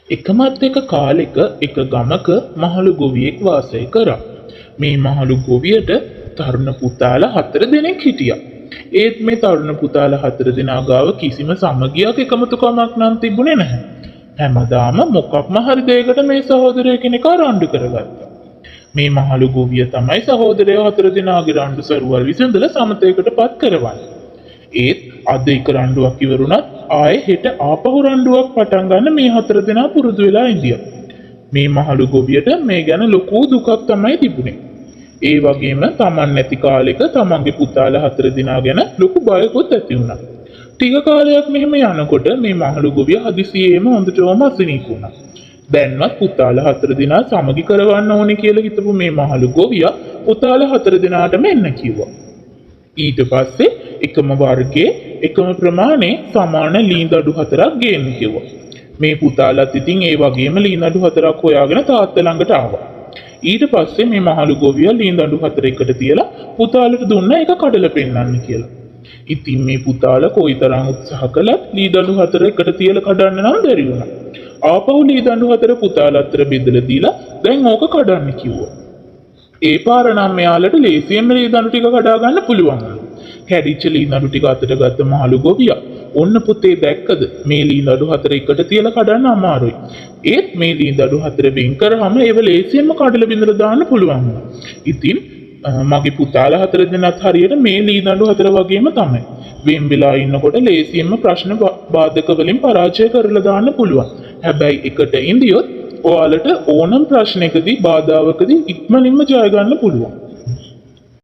එකමත් එක කාලෙක එක ගමක මහලු ගොවියෙක් වාසය කරා. මේ මහලු ගොවියට තරුණ පුතාලා 4 දෙනෙක් හිටියා. ඒත් මේ තරුණ පුතාලා 4 දෙනා ගාව කිසිම සමගියක් එකමුතුකමක් නම් තිබුණේ නැහැ. හැමදාම මොකක්ම හරි දෙයකට මේ සහෝදරය කෙනෙක් රණ්ඩු කරගත්තා. මේ මහලු ගොවිය තමයි සහෝදරයෝ 4 දෙනාගේ රණ්ඩු සරුවල් විසඳලා සමතයකට පත් කරවන්නේ. ඒත් අද එක රණ්ඩුවක් ඉවරුණත් ආයේ හෙට ආපහු රණ්ඩුවක් පටන් ගන්න මේ 4 දෙනා පුරුදු වෙලා ඉඳියා. මේ මහලු ගොවියට මේ ගැන ලොකු දුකක් තමයි තිබුණේ. ඒ වගේම Taman නැති කාලෙක තමන්ගේ පුතාලා 4 දෙනා ගැන ලොකු බයකුත් ඇති වුණා. ටික කාලයක් මෙහෙම යනකොට මේ මහලු ගොවිය හදිසියෙම හොඳටම අසනීප වුණා. දැන්වත් පුතාලා 4 දෙනා සමගි කරවන්න ඕනේ කියලා හිතපු මේ මහලු ගොවියා පුතාලා 4 දෙනාටම එන්න කිව්වා. ඊට පස්සේ එකම වර්ගයේ එකම ප්‍රමාණයේ සමාන ලීඳඩු 4ක් ගේන්න කිව්වා. මේ පුතාලත් ඉතින් ඒ වගේම ලීඳඩු 4ක් හොයාගෙන තාත්තා ළඟට ආවා. ඊට පස්සේ මේ මහලු ගොවියා ලීඳඩු 4 එකට තියලා පුතාලට දුන්න එක කඩලා පෙන්නන්න කියලා. ඉතින් මේ පුතාලා කොයිතරම් උත්සාහ කළත් ලීඳඩු 4 එකට තියලා කඩන්න නම් බැරි වුණා. ආපහු ලීඳඩු 4 පුතාලා අතර බෙදලා දීලා දැන් ඕක කඩන්න කිව්වා. ඒ පාර නම් මෙයාලට ලේසියෙන්ම ලීඳඩු ටික කඩා ගන්න පුළුවන්. කැඩිච්ච ලීඳඩු ටික අතට ගත්ත මහලු ගොවියා ඔන්න පුතේ දැක්කද මේ ලීඳඩු 4 එකට තියලා කඩන්න අමාරුයි. ඒත් මේ ලීඳඩු 4 වෙන් කරාම ඒව ලේසියෙන්ම කඩලා බිඳලා දාන්න පුළුවන්. ඉතින් මගේ පුතාලා 4 දෙනාත් හරියට මේ ලීඳඩු 4 වගේම තමයි. වෙන් වෙලා ඉන්නකොට ලේසියෙන්ම ප්‍රශ්න බාධක වලින් පරාජය කරලා දාන්න පුළුවන්. හැබැයි එකට ඉඳියොත් ඔයාලට ඕනම ප්‍රශ්නයකදී බාධාවකදී ඉක්මනින්ම ජය ගන්න පුළුවන්.